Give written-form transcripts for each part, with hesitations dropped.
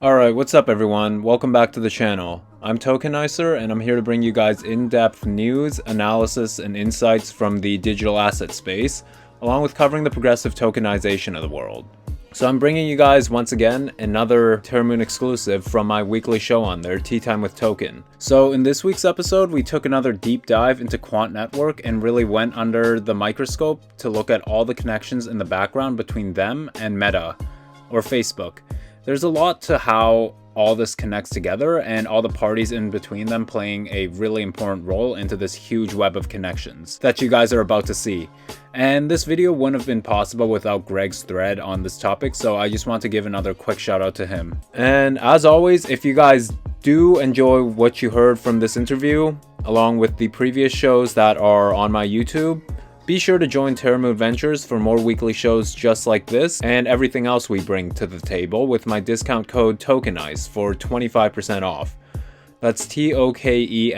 Alright, what's up everyone? Welcome back to the channel. I'm Tokenicer and I'm here to bring you guys in-depth news, analysis, and insights from the digital asset space, along with covering the progressive tokenization of the world. So I'm bringing you guys, once again, another Terramoon exclusive from my weekly show on there, Tea Time with Token. So in this week's episode, we took another deep dive into Quant Network and really went under the microscope to look at all the connections in the background between them and Meta, or Facebook. There's a lot to how all this connects together and all the parties in between them playing a really important role into this huge web of connections that you guys are about to see. And this video wouldn't have been possible without Greg's thread on this topic, so I just want to give another quick shout out to him. And as always, if you guys do enjoy what you heard from this interview, along with the previous shows that are on my YouTube, be sure to join Terramoon Ventures for more weekly shows just like this and everything else we bring to the table with my discount code Tokenice for 25% off. That's Tokenice,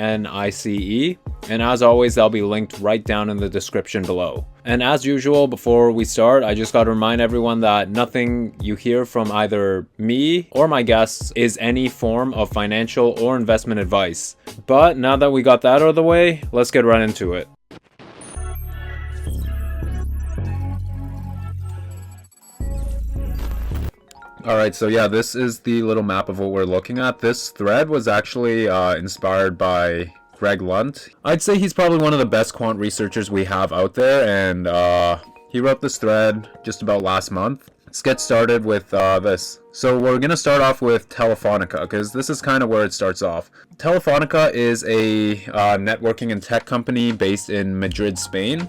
and as always, they'll be linked right down in the description below. And as usual, before we start, I just got to remind everyone that nothing you hear from either me or my guests is any form of financial or investment advice. But now that we got that out of the way, let's get right into it. Alright, so yeah, this is the little map of what we're looking at. This thread was actually inspired by Greg Lunt. I'd say he's probably one of the best quant researchers we have out there, and he wrote this thread just about last month. Let's get started with this. So we're going to start off with Telefonica, because this is kind of where it starts off. Telefonica is a networking and tech company based in Madrid, Spain.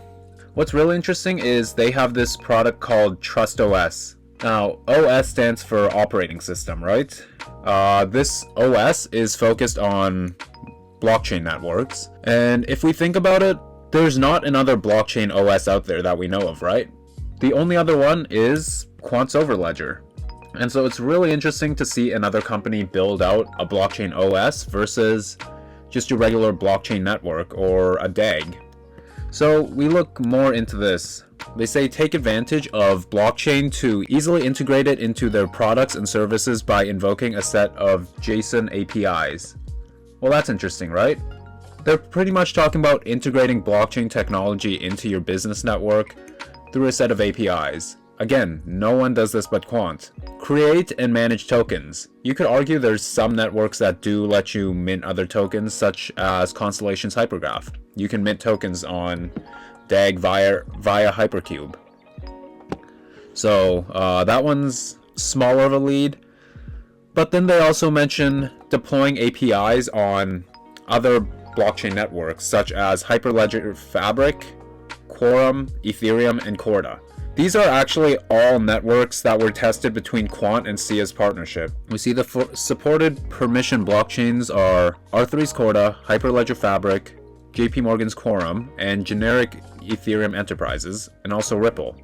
What's really interesting is they have this product called Trust OS. Now, OS stands for operating system, right? This OS is focused on blockchain networks. And if we think about it, there's not another blockchain OS out there that we know of, right? The only other one is Quant's Overledger. And so it's really interesting to see another company build out a blockchain OS versus just a regular blockchain network or a DAG. So we look more into this. They say take advantage of blockchain to easily integrate it into their products and services by invoking a set of JSON APIs. Well, that's interesting, right? They're pretty much talking about integrating blockchain technology into your business network through a set of APIs. Again, no one does this but Quant. Create and manage tokens. You could argue there's some networks that do let you mint other tokens, such as Constellation's Hypergraph. You can mint tokens on DAG via Hypercube. So that one's smaller of a lead. But then they also mention deploying APIs on other blockchain networks, such as Hyperledger Fabric, Quorum, Ethereum, and Corda. These are actually all networks that were tested between Quant and SIA's partnership. We see the supported permission blockchains are R3's Corda, Hyperledger Fabric, JP Morgan's Quorum, and generic Ethereum enterprises, and also Ripple.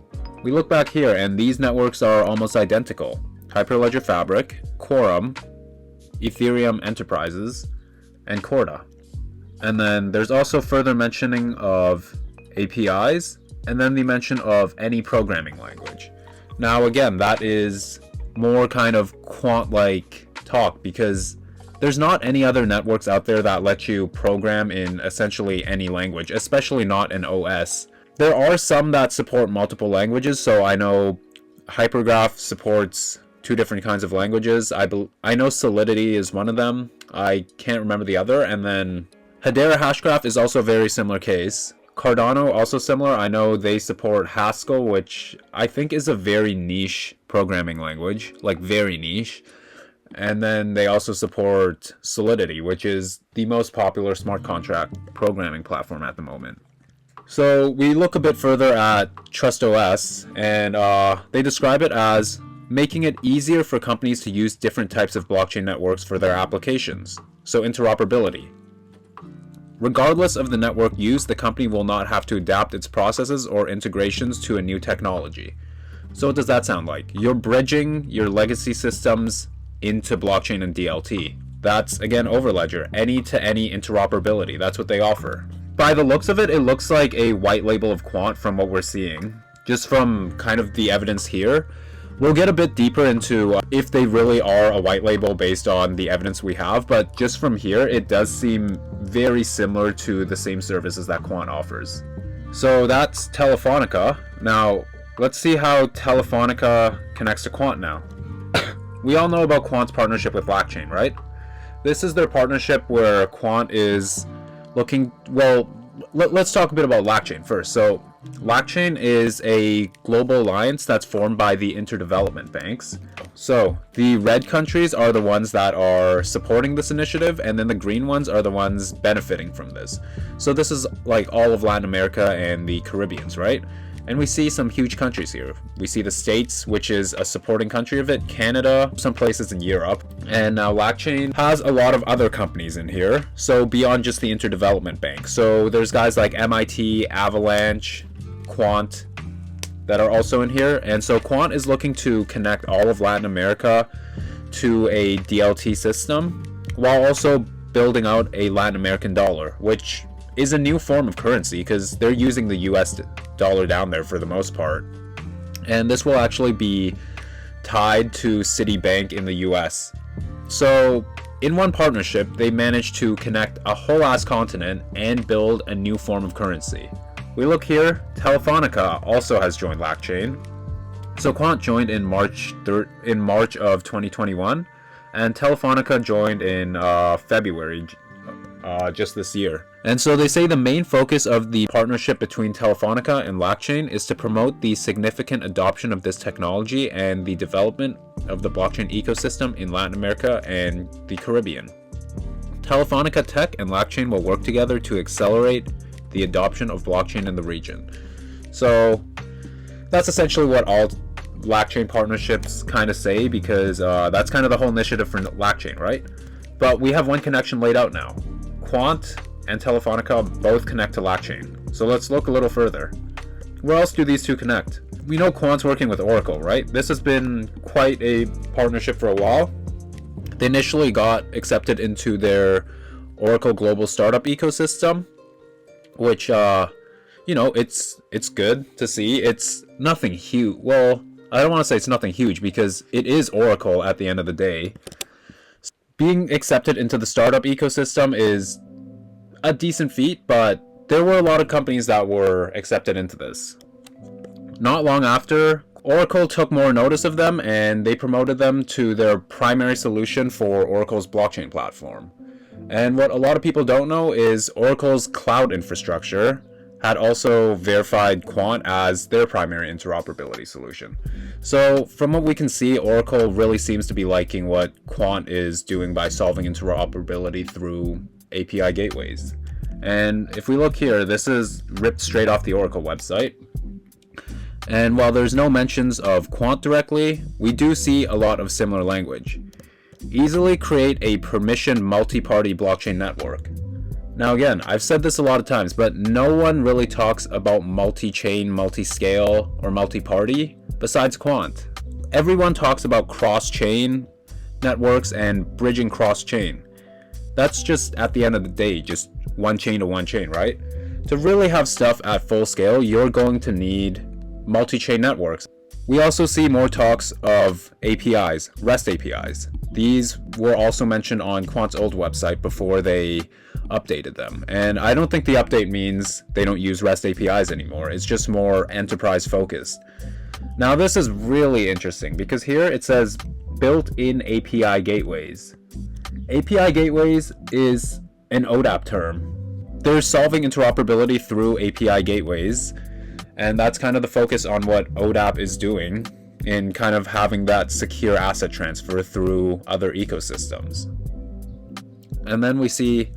We look back here and these networks are almost identical. Hyperledger Fabric, Quorum, Ethereum enterprises, and Corda. And then there's also further mentioning of APIs, and then the mention of any programming language. Now again, that is more kind of quant-like talk because there's not any other networks out there that let you program in essentially any language, especially not an OS. There are some that support multiple languages, so I know Hypergraph supports 2 different kinds of languages. I know Solidity is one of them. I can't remember the other. And then Hedera Hashgraph is also a very similar case. Cardano also similar. I know they support Haskell, which I think is a very niche programming language, like very niche. And then they also support Solidity, which is the most popular smart contract programming platform at the moment. So we look a bit further at Trust OS, and they describe it as making it easier for companies to use different types of blockchain networks for their applications. So interoperability. Regardless of the network used, the company will not have to adapt its processes or integrations to a new technology. So what does that sound like? You're bridging your legacy systems into blockchain and DLT. That's, again, Overledger. Any-to-any interoperability. That's what they offer. By the looks of it, it looks like a white label of Quant from what we're seeing. Just from kind of the evidence here. We'll get a bit deeper into if they really are a white label based on the evidence we have, but just from here, it does seem very similar to the same services that Quant offers. So that's Telefonica. Now, let's see how Telefonica connects to Quant now. We all know about Quant's partnership with LackChain, right? This is their partnership where Quant is looking, well, let's talk a bit about LackChain first. So LackChain is a global alliance that's formed by the interdevelopment banks. So the red countries are the ones that are supporting this initiative, and then the green ones are the ones benefiting from this. So this is like all of Latin America and the Caribbeans, right? And we see some huge countries here. We see the States, which is a supporting country of it, Canada, some places in Europe, and now LackChain has a lot of other companies in here, so beyond just the Interdevelopment Bank. So there's guys like MIT, Avalanche, Quant that are also in here, and so Quant is looking to connect all of Latin America to a DLT system, while also building out a Latin American dollar, which is a new form of currency because they're using the US dollar down there for the most part. And this will actually be tied to Citibank in the US. So in one partnership, they managed to connect a whole ass continent and build a new form of currency. We look here, Telefonica also has joined LackChain. So Quant joined in March of 2021, and Telefonica joined in February just this year. And so they say the main focus of the partnership between Telefonica and LackChain is to promote the significant adoption of this technology and the development of the blockchain ecosystem in Latin America and the Caribbean. Telefonica Tech and LackChain will work together to accelerate the adoption of blockchain in the region. So that's essentially what all LackChain partnerships kind of say, because that's kind of the whole initiative for LackChain, right? But we have one connection laid out now. Quant and Telefonica both connect to LackChain. So let's look a little further. Where else do these two connect? We know Quant's working with Oracle, right? This has been quite a partnership for a while. They initially got accepted into their Oracle Global Startup ecosystem, which, you know, it's good to see. It's nothing huge. Well, I don't want to say it's nothing huge because it is Oracle at the end of the day. Being accepted into the startup ecosystem is a decent feat, but there were a lot of companies that were accepted into this. Not long after, Oracle took more notice of them and they promoted them to their primary solution for Oracle's blockchain platform. And what a lot of people don't know is Oracle's cloud infrastructure had also verified Quant as their primary interoperability solution. So from what we can see, Oracle really seems to be liking what Quant is doing by solving interoperability through API gateways. And if we look here, this is ripped straight off the Oracle website. And while there's no mentions of Quant directly, we do see a lot of similar language. Easily create a permissioned multi-party blockchain network. Now again, I've said this a lot of times, but no one really talks about multi-chain, multi-scale, or multi-party besides Quant. Everyone talks about cross-chain networks and bridging cross-chain. That's just, at the end of the day, just one chain to one chain, right? To really have stuff at full scale, you're going to need multi-chain networks. We also see more talks of APIs, REST APIs. These were also mentioned on Quant's old website before they updated them. And I don't think the update means they don't use REST APIs anymore. It's just more enterprise focused. Now this is really interesting because here it says built-in API gateways. API gateways is an ODAP term. They're solving interoperability through API gateways, and that's kind of the focus on what ODAP is doing in kind of having that secure asset transfer through other ecosystems. And then we see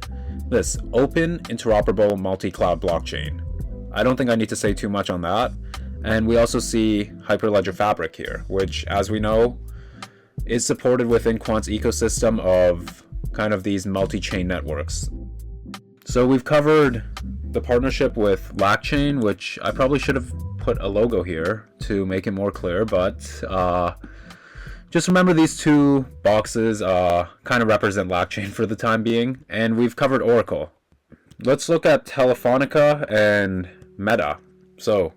this open interoperable multi-cloud blockchain. I don't think I need to say too much on that. And we also see Hyperledger Fabric here, which, as we know, is supported within Quant's ecosystem of kind of these multi-chain networks. So we've covered the partnership with LackChain, which I probably should have put a logo here to make it more clear, but just remember these two boxes kind of represent LackChain for the time being, and we've covered Oracle. Let's look at Telefonica and Meta. So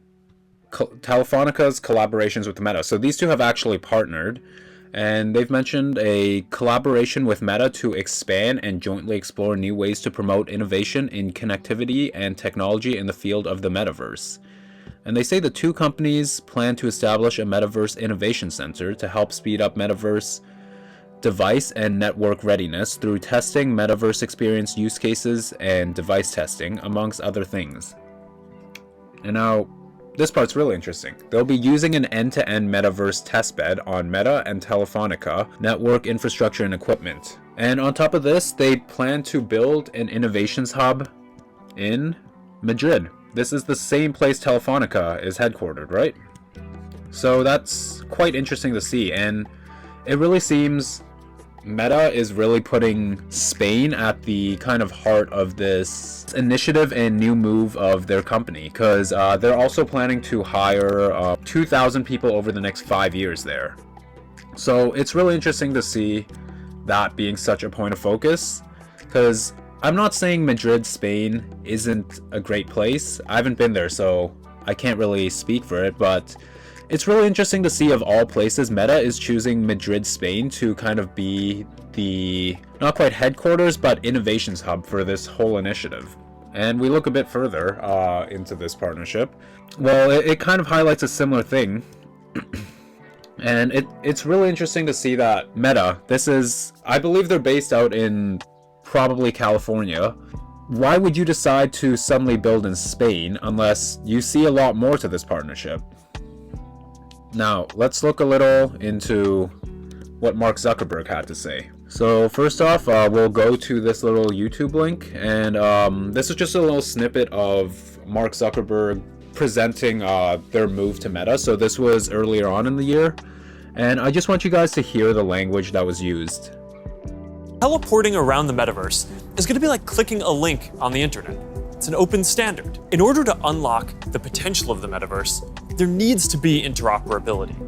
Telefonica's collaborations with Meta. So these two have actually partnered, and they've mentioned a collaboration with Meta to expand and jointly explore new ways to promote innovation in connectivity and technology in the field of the metaverse. And they say the two companies plan to establish a Metaverse Innovation Center to help speed up Metaverse device and network readiness through testing Metaverse experience use cases and device testing, amongst other things. And now, this part's really interesting. They'll be using an end-to-end Metaverse testbed on Meta and Telefonica network infrastructure and equipment. And on top of this, they plan to build an innovations hub in Madrid. This is the same place Telefonica is headquartered, right? So that's quite interesting to see, and it really seems Meta is really putting Spain at the kind of heart of this initiative and new move of their company, because they're also planning to hire 2,000 people over the next 5 years there. So it's really interesting to see that being such a point of focus, because I'm not saying Madrid, Spain isn't a great place. I haven't been there, so I can't really speak for it, but it's really interesting to see, of all places, Meta is choosing Madrid, Spain to kind of be the, not quite headquarters, but innovations hub for this whole initiative. And we look a bit further into this partnership. Well, it kind of highlights a similar thing. And it's really interesting to see that Meta, this is, I believe they're based out in probably California. Why would you decide to suddenly build in Spain unless you see a lot more to this partnership? Now, let's look a little into what Mark Zuckerberg had to say. So first off, we'll go to this little YouTube link, and this is just a little snippet of Mark Zuckerberg presenting their move to Meta. So this was earlier on in the year, and I just want you guys to hear the language that was used. Teleporting around the metaverse is going to be like clicking a link on the internet. It's an open standard. In order to unlock the potential of the metaverse, there needs to be interoperability.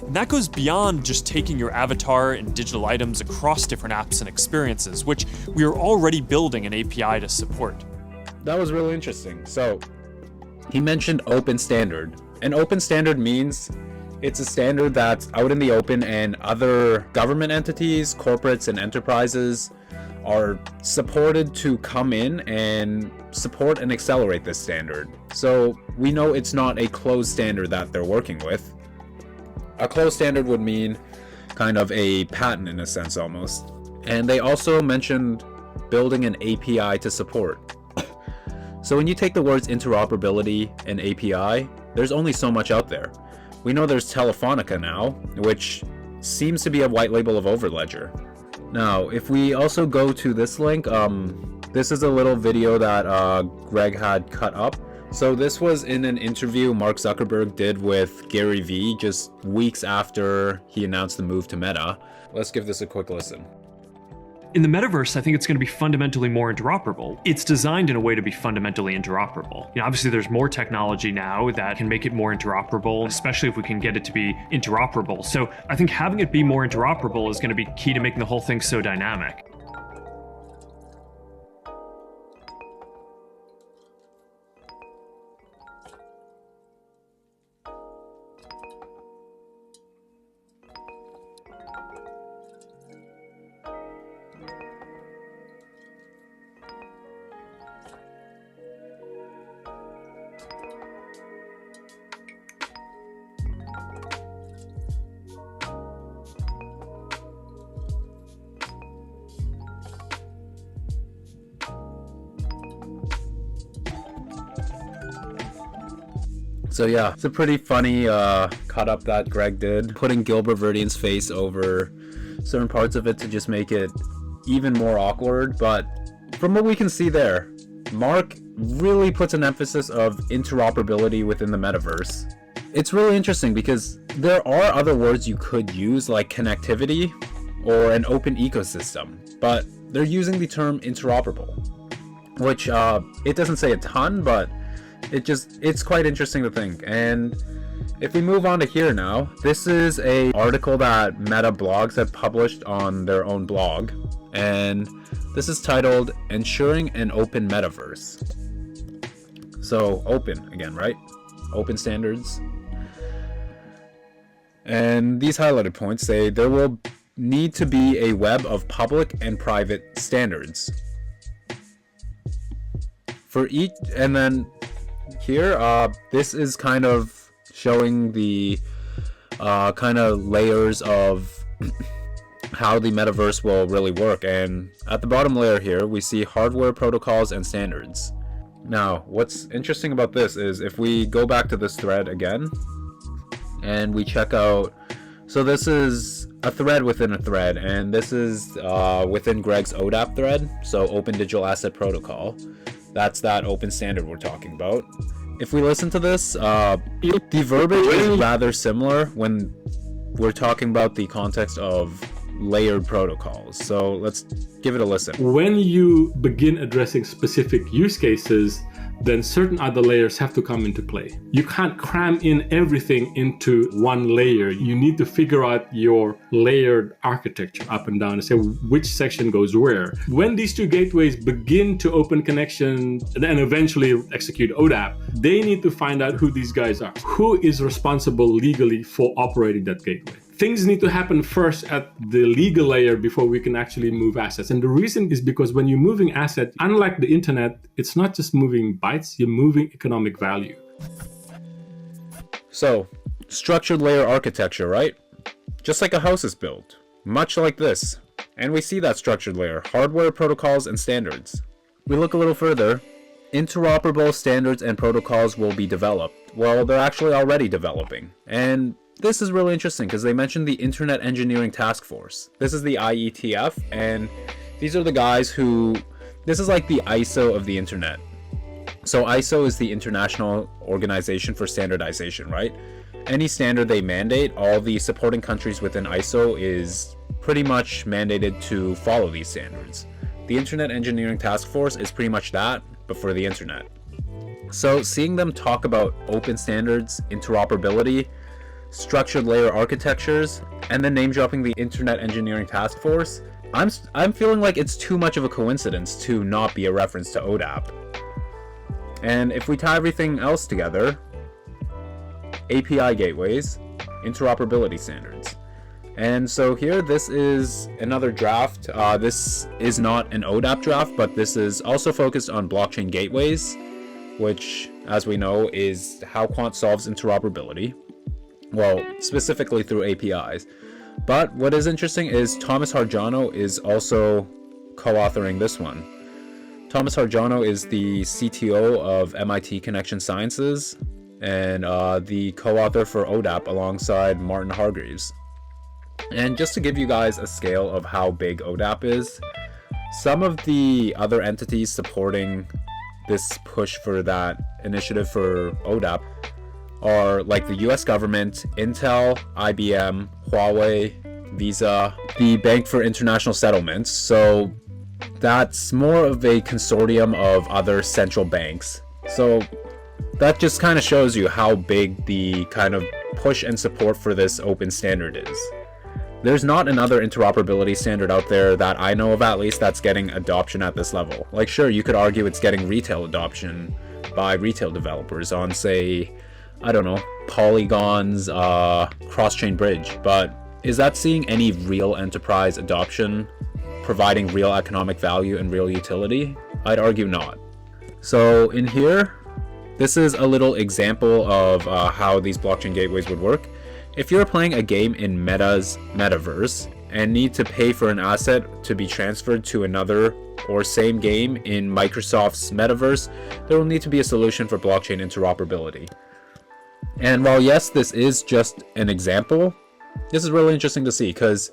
And that goes beyond just taking your avatar and digital items across different apps and experiences, which we are already building an API to support. That was really interesting. So he mentioned open standard. An open standard means it's a standard that's out in the open, and other government entities, corporates, and enterprises are supported to come in and support and accelerate this standard. So we know it's not a closed standard that they're working with. A closed standard would mean kind of a patent in a sense almost. And they also mentioned building an API to support. So when you take the words interoperability and API, there's only so much out there. We know there's Telefonica now, which seems to be a white label of Overledger. Now, if we also go to this link, this is a little video that Greg had cut up. So this was in an interview Mark Zuckerberg did with Gary Vee just weeks after he announced the move to Meta. Let's give this a quick listen. In the metaverse, I think it's going to be fundamentally more interoperable. It's designed in a way to be fundamentally interoperable. Obviously, there's more technology now that can make it more interoperable, especially if we can get it to be interoperable. So I think having it be more interoperable is going to be key to making the whole thing so dynamic. So yeah, it's a pretty funny cut up that Greg did, putting Gilbert Verdian's face over certain parts of it to just make it even more awkward. But from what we can see there, Mark really puts an emphasis of interoperability within the metaverse. It's really interesting because there are other words you could use, like connectivity or an open ecosystem, but they're using the term interoperable, which it doesn't say a ton, but it's quite interesting to think. And if we move on to here now, this is a article that Meta Blogs had published on their own blog, and this is titled "Ensuring an Open Metaverse." So open again, right? open standards. And these highlighted points say there will need to be a web of public and private standards for each. And then here, this is kind of showing the kind of layers of how the metaverse will really work. And at the bottom layer here, we see hardware, protocols, and standards. Now, what's interesting about this is if we go back to this thread again and we check out, so this is a thread within a thread, and this is within Greg's ODAP thread, so Open Digital Asset Protocol. That's that open standard we're talking about. If we listen to this, the verbiage is rather similar when we're talking about the context of layered protocols. So let's give it a listen. When you begin addressing specific use cases, then certain other layers have to come into play. You can't cram in everything into one layer. You need to figure out your layered architecture up and down and say which section goes where. When these two gateways begin to open connection and eventually execute ODAP, they need to find out who these guys are. Who is responsible legally for operating that gateway? Things need to happen first at the legal layer before we can actually move assets. And the reason is because when you're moving assets, unlike the internet, it's not just moving bytes, you're moving economic value. So, structured layer architecture, right? Just like a house is built, much like this. And we see that structured layer, hardware, protocols, and standards. We look a little further, interoperable standards and protocols will be developed. Well, they're actually already developing. And this is really interesting because they mentioned the Internet Engineering Task Force. This is the IETF, and these are the guys who, this is like the ISO of the internet. So ISO is the International Organization for Standardization, right? Any standard they mandate, all the supporting countries within ISO is pretty much mandated to follow these standards. The Internet Engineering Task Force is pretty much that, but for the internet. So seeing them talk about open standards, interoperability, structured layer architectures, and then name dropping the Internet Engineering Task Force, I'm feeling like it's too much of a coincidence to not be a reference to ODAP. And if we tie everything else together, API gateways, interoperability standards. And so here, this is another draft. This is not an ODAP draft, but this is also focused on blockchain gateways, which, as we know, is how Quant solves interoperability. Well, specifically through APIs. But what is interesting is Thomas Harjano is also co-authoring this one. Thomas Harjano is the CTO of MIT Connection Sciences and the co-author for ODAP alongside Martin Hargreaves. And just to give you guys a scale of how big ODAP is, some of the other entities supporting this push for that initiative for ODAP are like the US government, Intel, IBM, Huawei, Visa, the Bank for International Settlements. So that's more of a consortium of other central banks. So that just kind of shows you how big the kind of push and support for this open standard is. There's not another interoperability standard out there that I know of, at least, that's getting adoption at this level. Like, sure, you could argue it's getting retail adoption by retail developers on, say, I don't know, Polygon's cross-chain bridge, but is that seeing any real enterprise adoption, providing real economic value and real utility? I'd argue not. So in here, this is a little example of how these blockchain gateways would work. If you're playing a game in Meta's Metaverse and need to pay for an asset to be transferred to another or same game in Microsoft's Metaverse, there will need to be a solution for blockchain interoperability. And while yes, this is just an example, this is really interesting to see because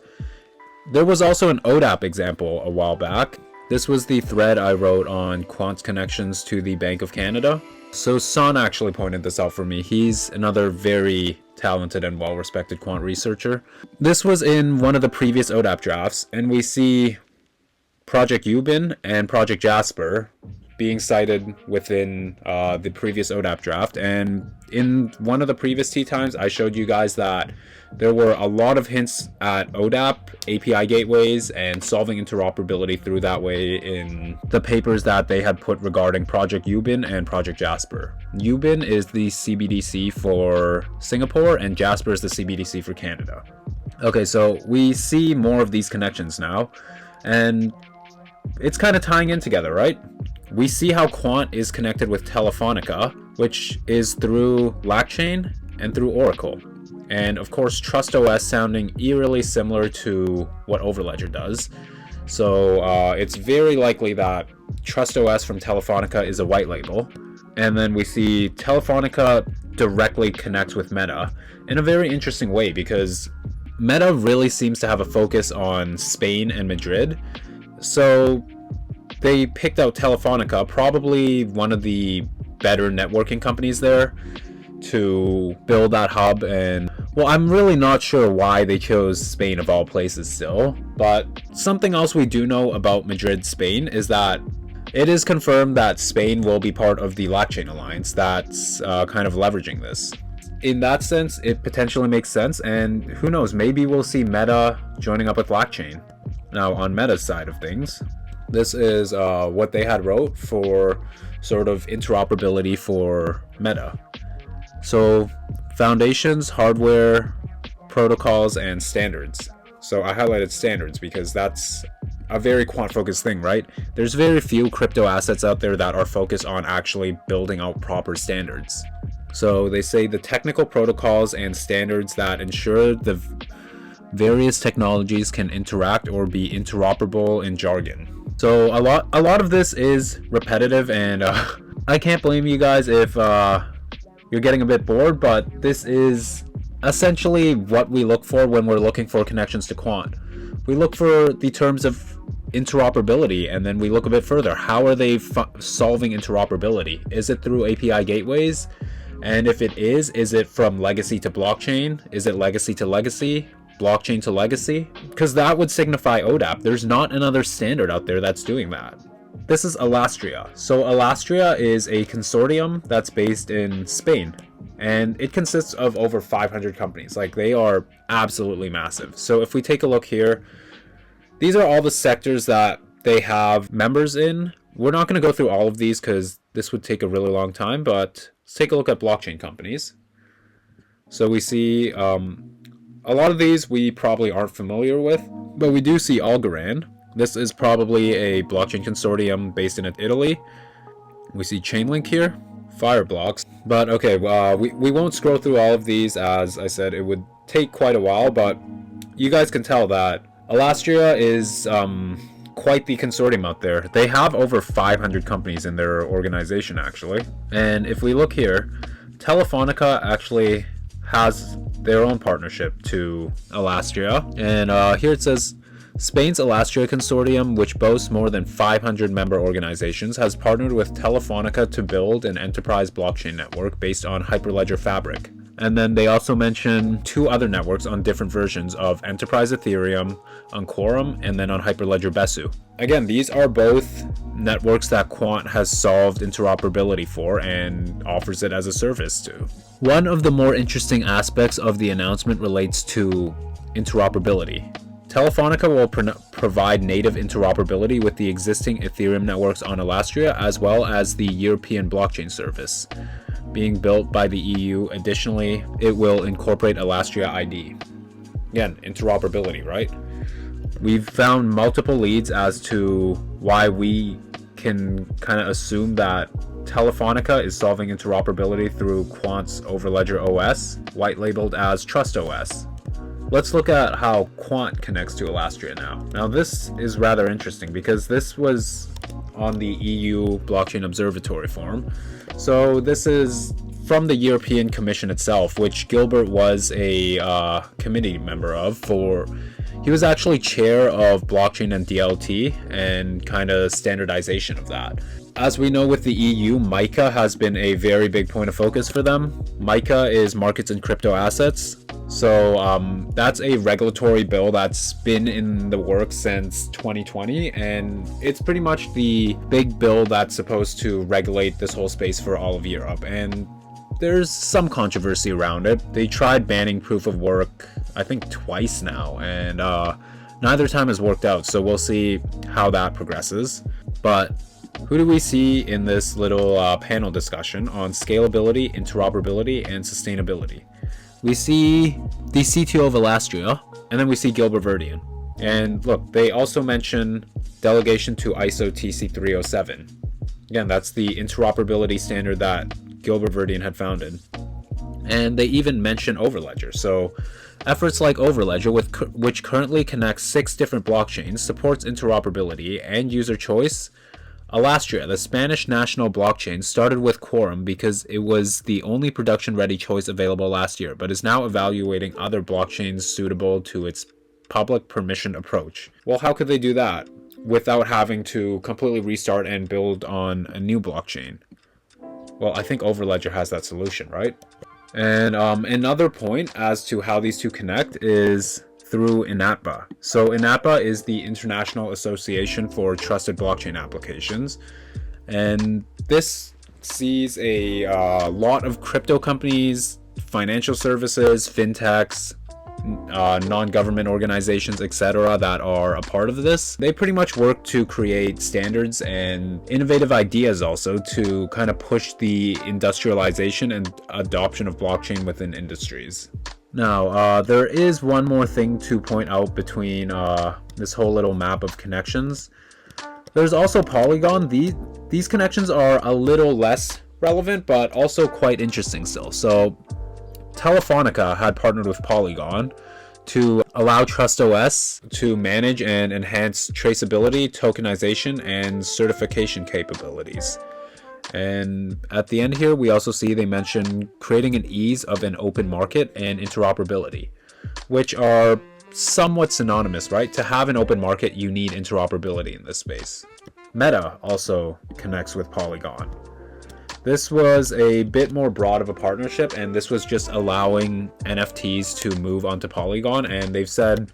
there was also an ODAP example a while back. This was the thread I wrote on Quant's connections to the Bank of Canada. So Son actually pointed this out for me. He's another very talented and well-respected quant researcher. This was in one of the previous ODAP drafts, and we see Project Ubin and Project Jasper being cited within the previous ODAP draft. And in one of the previous tea times, I showed you guys that there were a lot of hints at ODAP, API gateways, and solving interoperability through that way in the papers that they had put regarding Project Ubin and Project Jasper. Ubin is the CBDC for Singapore, and Jasper is the CBDC for Canada. Okay, so we see more of these connections now, and it's kind of tying in together, right? We see how Quant is connected with Telefonica, which is through LangChain and through Oracle. And of course, Trust OS sounding eerily similar to what Overledger does. So it's very likely that Trust OS from Telefonica is a white label. And then we see Telefonica directly connects with Meta in a very interesting way, because Meta really seems to have a focus on Spain and Madrid. So they picked out Telefonica, probably one of the better networking companies there, to build that hub. And well, I'm really not sure why they chose Spain of all places still, but something else we do know about Madrid, Spain is that it is confirmed that Spain will be part of the LangChain alliance that's kind of leveraging this. In that sense, it potentially makes sense, and who knows, maybe we'll see Meta joining up with LangChain. Now, on Meta's side of things, this is what they had wrote for sort of interoperability for Meta. So, foundations, hardware, protocols, and standards. So I highlighted standards because that's a very quant-focused thing, right? There's very few crypto assets out there that are focused on actually building out proper standards. So they say the technical protocols and standards that ensure the various technologies can interact or be interoperable in jargon. So a lot of this is repetitive, and I can't blame you guys if you're getting a bit bored, but this is essentially what we look for when we're looking for connections to Quant. We look for the terms of interoperability, and then we look a bit further. How are they solving interoperability? Is it through API gateways? And if it is it from legacy to blockchain? Is it legacy to legacy? Blockchain to legacy? Because that would signify ODAP. There's not another standard out there that's doing that. This is Alastria. So Alastria is a consortium that's based in Spain, and it consists of over 500 companies. Like, they are absolutely massive. So if we take a look here, these are all the sectors that they have members in. We're not going to go through all of these because this would take a really long time, but let's take a look at blockchain companies. So we see a lot of these we probably aren't familiar with, but we do see Algorand. This is probably a blockchain consortium based in Italy. We see Chainlink here, Fireblocks. But okay, we won't scroll through all of these. As I said, it would take quite a while, but you guys can tell that Alastria is quite the consortium out there. They have over 500 companies in their organization, actually. And if we look here, Telefonica actually has their own partnership to Alastria. And here it says, Spain's Alastria consortium, which boasts more than 500 member organizations, has partnered with Telefonica to build an enterprise blockchain network based on Hyperledger Fabric. And then they also mention 2 other networks on different versions of Enterprise Ethereum, on Quorum, and then on Hyperledger Besu. Again, these are both networks that Quant has solved interoperability for and offers it as a service to. One of the more interesting aspects of the announcement relates to interoperability. Telefonica will provide native interoperability with the existing Ethereum networks on Alastria, as well as the European blockchain service being built by the EU. Additionally, it will incorporate Alastria ID. Again, interoperability, right? We've found multiple leads as to why we can kind of assume that Telefonica is solving interoperability through Quant's Overledger OS, white labeled as Trust OS. Let's look at how Quant connects to Alastria now. Now this is rather interesting because this was on the EU Blockchain Observatory Forum. So this is from the European Commission itself, which Gilbert was a committee member of. He was actually chair of blockchain and DLT and kind of standardization of that. As we know with the EU, MiCA has been a very big point of focus for them. MiCA is markets and crypto assets. So that's a regulatory bill that's been in the works since 2020, and it's pretty much the big bill that's supposed to regulate this whole space for all of Europe. And there's some controversy around it. They tried banning proof of work, I think twice now, and neither time has worked out. So we'll see how that progresses. But who do we see in this little panel discussion on scalability, interoperability, and sustainability? We see the CTO of Alastria, and then we see Gilbert Verdian. And look, they also mention delegation to ISO TC 307. Again, that's the interoperability standard that Gilbert Verdian had founded. And they even mention Overledger. So efforts like Overledger, which currently connects 6 different blockchains, supports interoperability and user choice. Alastria, the Spanish national blockchain, started with Quorum because it was the only production-ready choice available last year, but is now evaluating other blockchains suitable to its public permission approach. Well, how could they do that without having to completely restart and build on a new blockchain? Well, I think Overledger has that solution, right? And another point as to how these two connect is through INATBA. So INATBA is the International Association for Trusted Blockchain Applications, and this sees a lot of crypto companies, financial services, fintechs, non-government organizations, etc. that are a part of this. They pretty much work to create standards and innovative ideas also to kind of push the industrialization and adoption of blockchain within industries. Now, there is one more thing to point out between this whole little map of connections. There's also Polygon. These connections are a little less relevant, but also quite interesting still. So, Telefonica had partnered with Polygon to allow Trust OS to manage and enhance traceability, tokenization, and certification capabilities. And at the end here, we also see they mention creating an ease of an open market and interoperability, which are somewhat synonymous, right? To have an open market, you need interoperability in this space. Meta also connects with Polygon. This was a bit more broad of a partnership, and this was just allowing NFTs to move onto Polygon, and they've said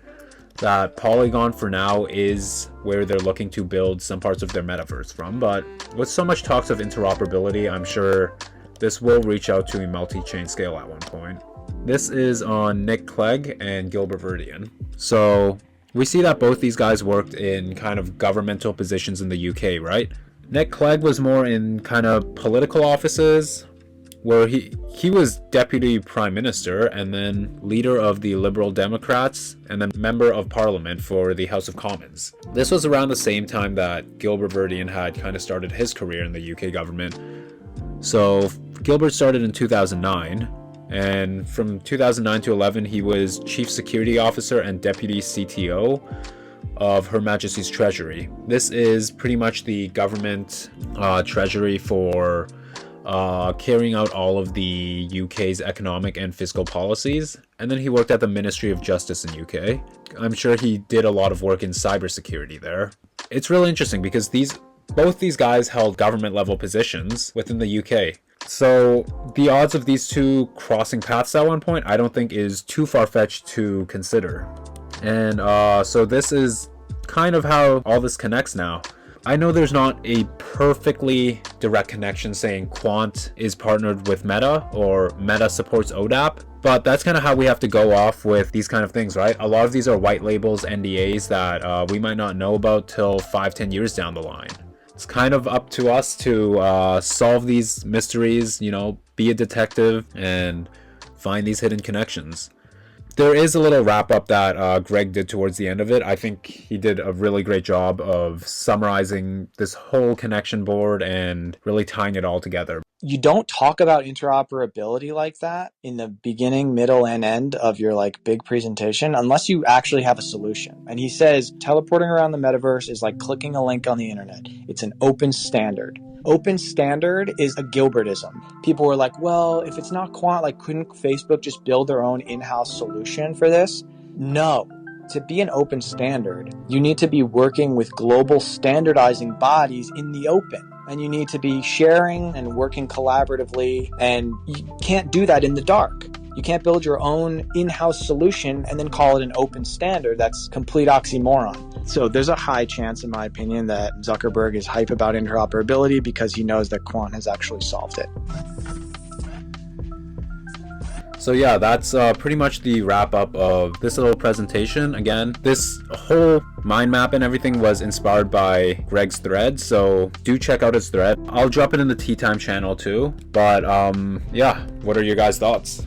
that Polygon for now is where they're looking to build some parts of their metaverse from. But with so much talks of interoperability, I'm sure this will reach out to a multi-chain scale at one point. This is on Nick Clegg and Gilbert Verdian. So we see that both these guys worked in kind of governmental positions in the UK, right? Nick Clegg was more in kind of political offices, where he was deputy prime minister and then leader of the Liberal Democrats and then member of parliament for the House of Commons. This was around the same time that Gilbert Verdian had kind of started his career in the UK government. So Gilbert started in 2009, and from 2009 to 11 he was chief security officer and deputy CTO of Her Majesty's Treasury. This is pretty much the government treasury for carrying out all of the UK's economic and fiscal policies. And then he worked at the Ministry of Justice in UK. I'm sure he did a lot of work in cybersecurity there. It's really interesting because both these guys held government level positions within the UK. So the odds of these two crossing paths at one point, I don't think is too far-fetched to consider. And so this is kind of how all this connects now. I know there's not a perfectly direct connection saying Quant is partnered with Meta or Meta supports ODAP, but that's kind of how we have to go off with these kind of things, right? A lot of these are white labels, NDAs that we might not know about till 5-10 years down the line. It's kind of up to us to solve these mysteries, be a detective and find these hidden connections. There is a little wrap-up that Greg did towards the end of it. I think he did a really great job of summarizing this whole connection board and really tying it all together. You don't talk about interoperability like that in the beginning, middle, and end of your big presentation unless you actually have a solution. And he says teleporting around the metaverse is like clicking a link on the internet. It's an open standard. Open standard is a Gilbertism. People were like, well, if it's not Quant, couldn't Facebook just build their own in-house solution for this? No. To be an open standard, you need to be working with global standardizing bodies in the open. And you need to be sharing and working collaboratively, and you can't do that in the dark. You can't build your own in-house solution and then call it an open standard. That's complete oxymoron. So there's a high chance, in my opinion, that Zuckerberg is hype about interoperability because he knows that Quant has actually solved it. So yeah, that's pretty much the wrap up of this little presentation. Again, this whole mind map and everything was inspired by Greg's thread, so do check out his thread. I'll drop it in the Tea Time channel too. But yeah, what are your guys' thoughts?